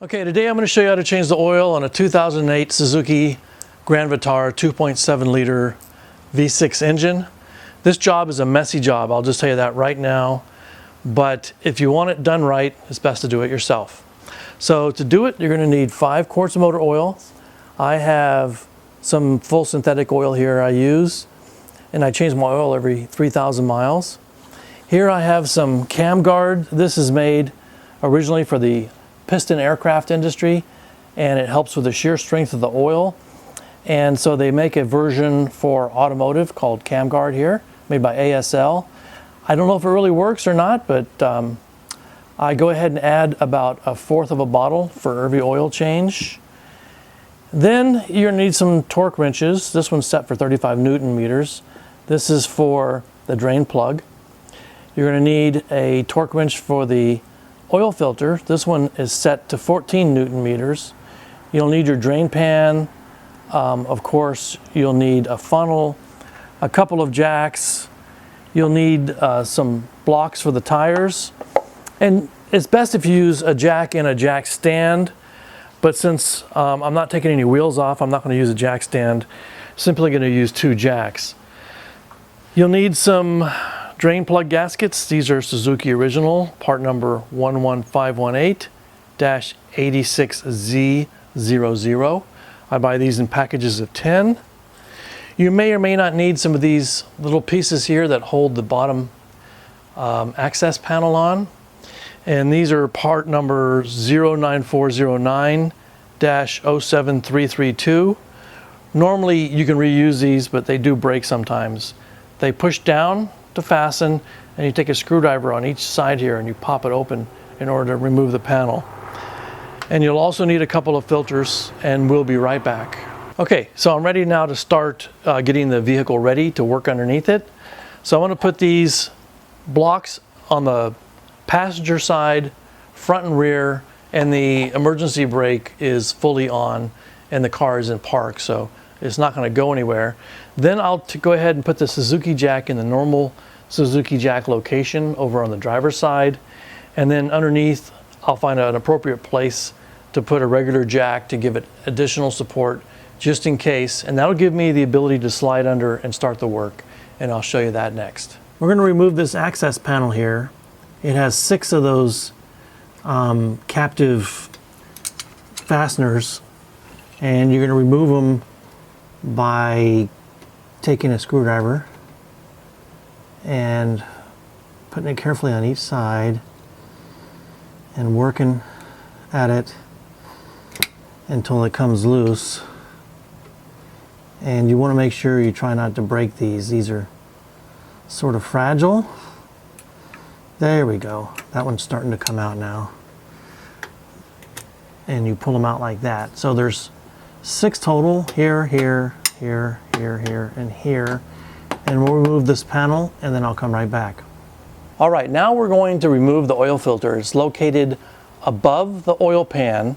Okay, today I'm going to show you how to change the oil on a 2008 Suzuki Grand Vitara 2.7 liter V6 engine. This job is a messy job, I'll just tell you that right now. But if you want it done right, it's best to do it yourself. So to do it, you're going to need 5 quarts of motor oil. I have some full synthetic oil here I use, and I change my oil every 3,000 miles. Here I have some cam guard. This is made originally for the piston aircraft industry, and it helps with the shear strength of the oil. And so they make a version for automotive called cam guard here, made by ASL. I don't know if it really works or not, but I go ahead and add about 1/4 of a bottle for every oil change. Then you're gonna need some torque wrenches. This one's set for 35 Newton meters. This is for the drain plug. You're gonna need a torque wrench for the oil filter. This one is set to 14 Newton meters. You'll need your drain pan. Of course, you'll need a funnel, a couple of jacks. You'll need some blocks for the tires. And it's best if you use a jack and a jack stand. But since I'm not taking any wheels off, I'm not going to use a jack stand. Simply going to use 2 jacks. You'll need some drain plug gaskets. These are Suzuki original, part number 11518-86Z00. I buy these in packages of 10. You may or may not need some of these little pieces here that hold the bottom access panel on. And these are part number 09409-07332. Normally you can reuse these, but they do break sometimes. They push down to fasten, and you take a screwdriver on each side here and you pop it open in order to remove the panel. And you'll also need a couple of filters, and we'll be right back. Okay, so I'm ready now to start getting the vehicle ready to work underneath it. So I want to put these blocks on the passenger side, front and rear, and the emergency brake is fully on and the car is in park, so it's not going to go anywhere. Then I'll go ahead and put the Suzuki jack in the normal Suzuki jack location over on the driver's side, and then underneath I'll find an appropriate place to put a regular jack to give it additional support just in case, and that'll give me the ability to slide under and start the work, and I'll show you that next. We're going to remove this access panel here. It has 6 of those captive fasteners, and you're going to remove them by taking a screwdriver and putting it carefully on each side and working at it until it comes loose. And you want to make sure you try not to break these. These are sort of fragile. There we go. That one's starting to come out now. And you pull them out like that. So there's 6 total, here, here, here, here, here, and here. And we'll remove this panel, and then I'll come right back. All right, now we're going to remove the oil filter. It's located above the oil pan.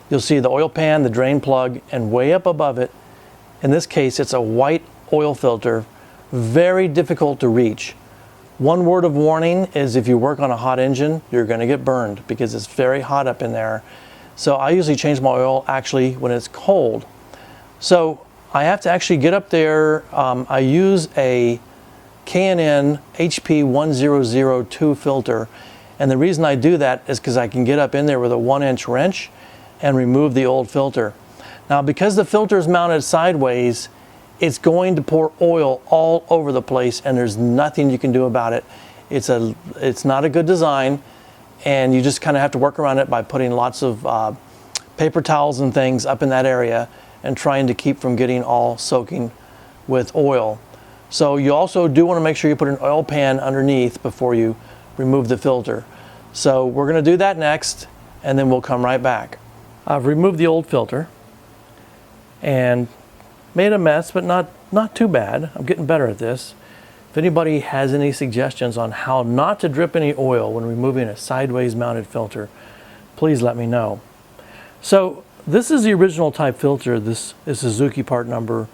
You'll see the oil pan, the drain plug, and way up above it, in this case, it's a white oil filter, very difficult to reach. One word of warning is if you work on a hot engine, you're going to get burned because it's very hot up in there. So I usually change my oil actually when it's cold. So I have to actually get up there. I use a K&N HP 1002 filter. And the reason I do that is because I can get up in there with a 1-inch wrench and remove the old filter. Now, because the filter is mounted sideways, it's going to pour oil all over the place, and there's nothing you can do about it. It's not a good design, and you just kind of have to work around it by putting lots of paper towels and things up in that area and trying to keep from getting all soaking with oil. So you also do want to make sure you put an oil pan underneath before you remove the filter. So we're going to do that next, and then we'll come right back. I've removed the old filter and made a mess, but not too bad. I'm getting better at this. If anybody has any suggestions on how not to drip any oil when removing a sideways mounted filter, please let me know. So this is the original type filter. This is Suzuki part number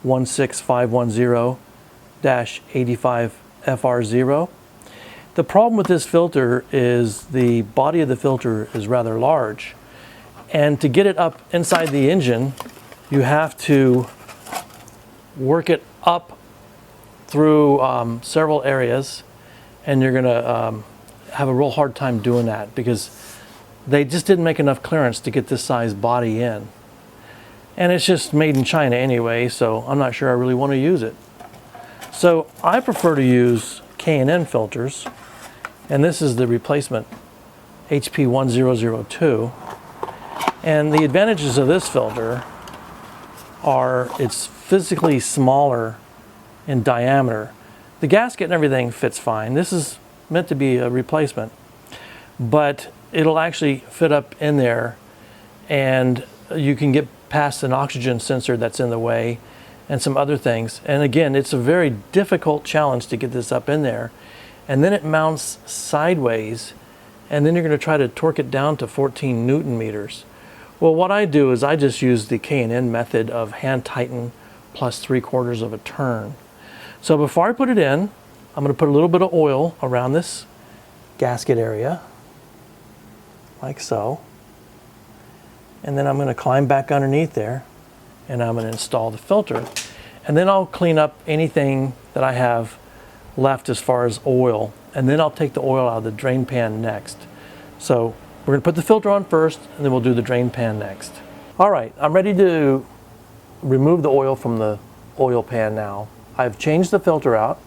16510-85FR0. The problem with this filter is the body of the filter is rather large. And to get it up inside the engine, you have to work it up through several areas, and you're gonna have a real hard time doing that because they just didn't make enough clearance to get this size body in. And it's just made in China anyway, so I'm not sure I really want to use it. So I prefer to use K&N filters, and this is the replacement HP1002. And the advantages of this filter are it's physically smaller in diameter. The gasket and everything fits fine. This is meant to be a replacement, but it'll actually fit up in there, and you can get past an oxygen sensor that's in the way and some other things. And again, it's a very difficult challenge to get this up in there. And then it mounts sideways, and then you're going to try to torque it down to 14 Newton meters. Well, what I do is I just use the K&N method of hand tighten plus 3/4 of a turn. So before I put it in, I'm going to put a little bit of oil around this gasket area, like so. And then I'm going to climb back underneath there, and I'm going to install the filter. And then I'll clean up anything that I have left as far as oil. And then I'll take the oil out of the drain pan next. So we're going to put the filter on first, and then we'll do the drain pan next. All right, I'm ready to remove the oil from the oil pan now. I've changed the filter out,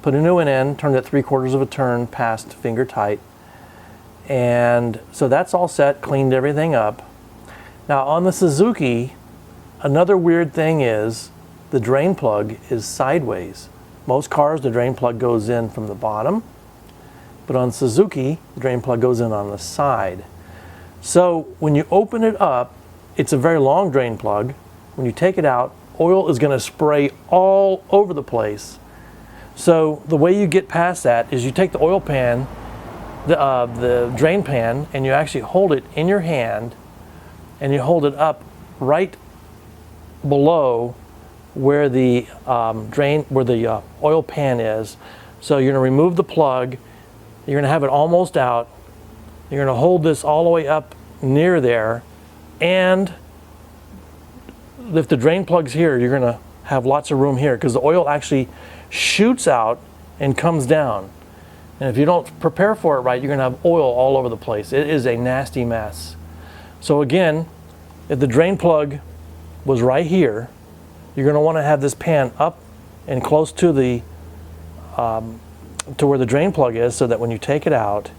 put a new one in, turned it 3/4 of a turn past finger tight. And so that's all set, cleaned everything up. Now on the Suzuki, another weird thing is the drain plug is sideways. Most cars, the drain plug goes in from the bottom, but on Suzuki, the drain plug goes in on the side. So when you open it up, it's a very long drain plug. When you take it out, oil is going to spray all over the place. So the way you get past that is you take the oil pan, the drain pan, and you actually hold it in your hand, and you hold it up right below where the oil pan is. So you're going to remove the plug. You're going to have it almost out. You're going to hold this all the way up near there, and if the drain plug's here, you're going to have lots of room here because the oil actually shoots out and comes down. And if you don't prepare for it right, you're going to have oil all over the place. It is a nasty mess. So again, if the drain plug was right here, you're going to want to have this pan up and close to the to where the drain plug is, so that when you take it out,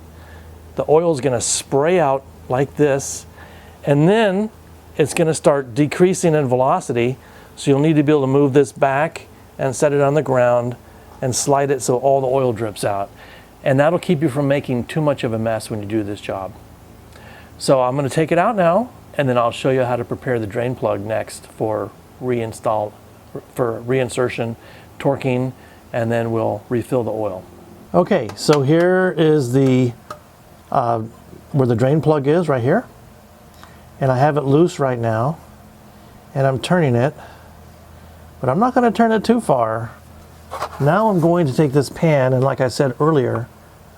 the oil is going to spray out like this, and then it's going to start decreasing in velocity. So you'll need to be able to move this back and set it on the ground and slide it so all the oil drips out. And that'll keep you from making too much of a mess when you do this job. So I'm going to take it out now, and then I'll show you how to prepare the drain plug next for reinsertion, torquing, and then we'll refill the oil. Okay, so here is the where the drain plug is, right here. And I have it loose right now, and I'm turning it, but I'm not going to turn it too far. Now I'm going to take this pan, and like I said earlier,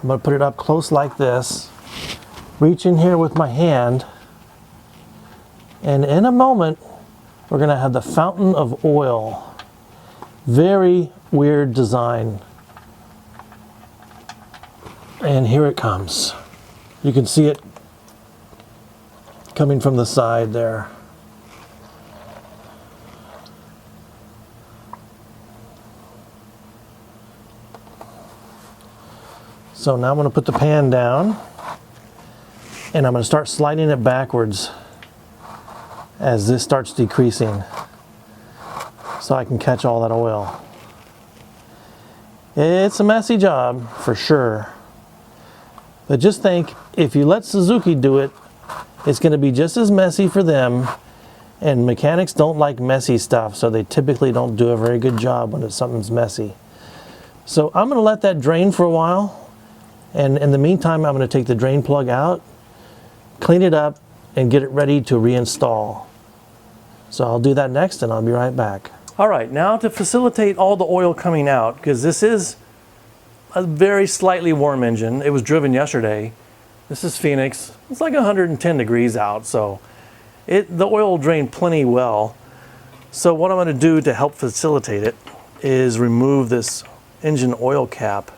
I'm going to put it up close like this, reach in here with my hand, and in a moment we're going to have the fountain of oil. Very weird design. And here it comes. You can see it coming from the side there. So now I'm going to put the pan down, and I'm going to start sliding it backwards as this starts decreasing, so I can catch all that oil. It's a messy job for sure, but just think, if you let Suzuki do it, it's going to be just as messy for them, and mechanics don't like messy stuff, so they typically don't do a very good job when something's messy. So I'm going to let that drain for a while, and in the meantime I'm going to take the drain plug out, clean it up, and get it ready to reinstall. So I'll do that next, and I'll be right back. All right, now to facilitate all the oil coming out, because this is a very slightly warm engine. It was driven yesterday, This is Phoenix. It's like 110 degrees out, so the oil will drain plenty well. So what I'm going to do to help facilitate it is remove this engine oil cap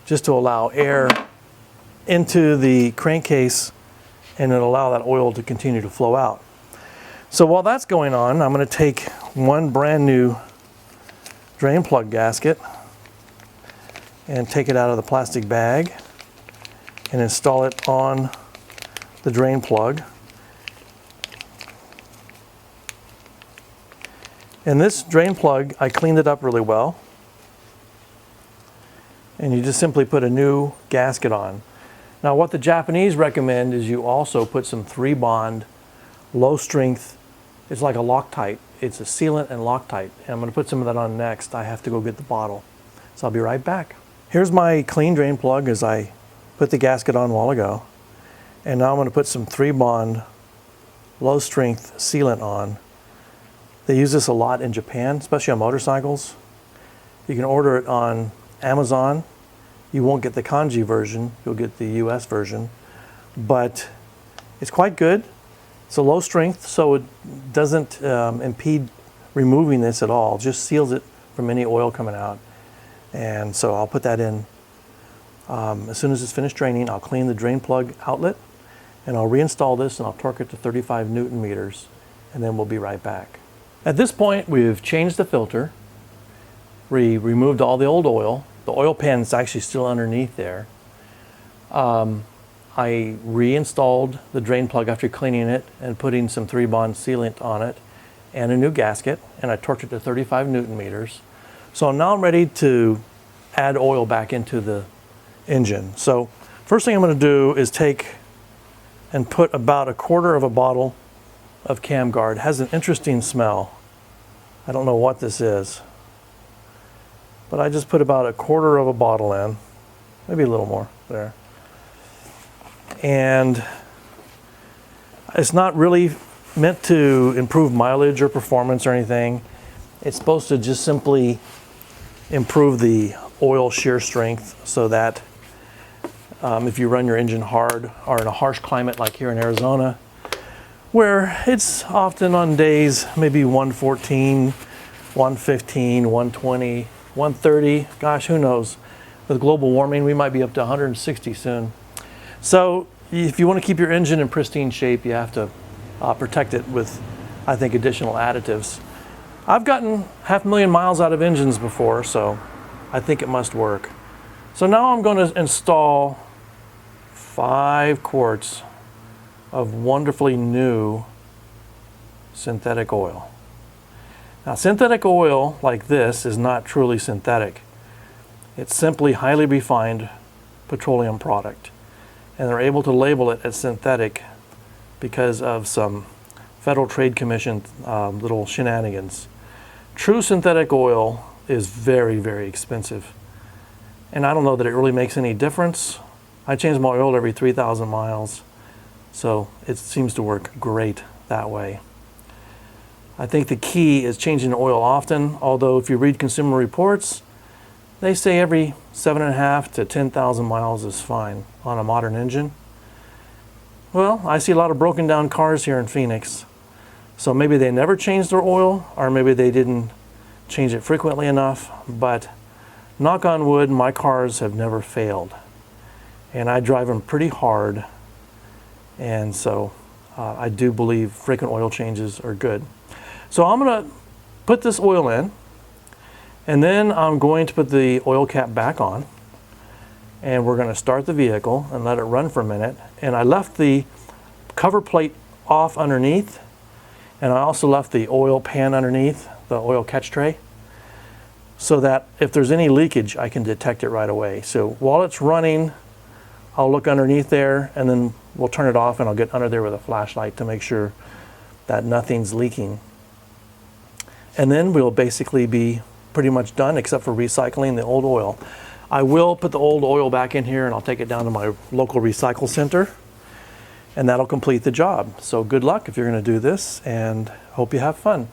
just to allow air into the crankcase and it'll allow that oil to continue to flow out. So while that's going on, I'm going to take one brand new drain plug gasket and take it out of the plastic bag and install it on the drain plug. And this drain plug, I cleaned it up really well. And you just simply put a new gasket on. Now what the Japanese recommend is you also put some 3-bond low strength, it's like a Loctite. It's a sealant and Loctite. And I'm gonna put some of that on next. I have to go get the bottle. So I'll be right back. Here's my clean drain plug as I put the gasket on a while ago. And now I'm gonna put some 3-bond low strength sealant on. They use this a lot in Japan, especially on motorcycles. You can order it on Amazon. You won't get the kanji version, you'll get the US version, but it's quite good. It's a low strength, so it doesn't impede removing this at all. It just seals it from any oil coming out. And so I'll put that in. As soon as it's finished draining, I'll clean the drain plug outlet and I'll reinstall this and I'll torque it to 35 Newton meters and then we'll be right back. At this point, we've changed the filter. We removed all the old oil. The oil pan is actually still underneath there. I reinstalled the drain plug after cleaning it and putting some 3-bond sealant on it and a new gasket, and I torqued it to 35 Newton meters. So now I'm ready to add oil back into the engine. So first thing I'm going to do is take and put about 1/4 of a bottle of Cam Guard. It has an interesting smell. I don't know what this is, but I just put about 1/4 of a bottle in, maybe a little more there. And it's not really meant to improve mileage or performance or anything. It's supposed to just simply improve the oil shear strength so that if you run your engine hard or in a harsh climate like here in Arizona, where it's often on days maybe 114, 115, 120, 130, gosh, who knows. With global warming, we might be up to 160 soon. So if you want to keep your engine in pristine shape, you have to protect it with, I think, additional additives. I've gotten 500,000 miles out of engines before, so I think it must work. So now I'm going to install 5 quarts of wonderfully new synthetic oil. Now, synthetic oil like this is not truly synthetic. It's simply highly refined petroleum product. And they're able to label it as synthetic because of some Federal Trade Commission little shenanigans. True synthetic oil is very, very expensive. And I don't know that it really makes any difference. I change my oil every 3,000 miles. So it seems to work great that way. I think the key is changing the oil often, although if you read Consumer Reports, they say every 7.5 to 10,000 miles is fine on a modern engine. Well, I see a lot of broken down cars here in Phoenix. So maybe they never changed their oil, or maybe they didn't change it frequently enough, but knock on wood, my cars have never failed. And I drive them pretty hard. And so I do believe frequent oil changes are good. So I'm going to put this oil in, and then I'm going to put the oil cap back on, and we're going to start the vehicle and let it run for a minute. And I left the cover plate off underneath, and I also left the oil pan underneath, the oil catch tray, so that if there's any leakage, I can detect it right away. So while it's running, I'll look underneath there, and then we'll turn it off and I'll get under there with a flashlight to make sure that nothing's leaking. And then we'll basically be pretty much done except for recycling the old oil. I will put the old oil back in here and I'll take it down to my local recycle center, and that'll complete the job. So good luck if you're going to do this, and hope you have fun.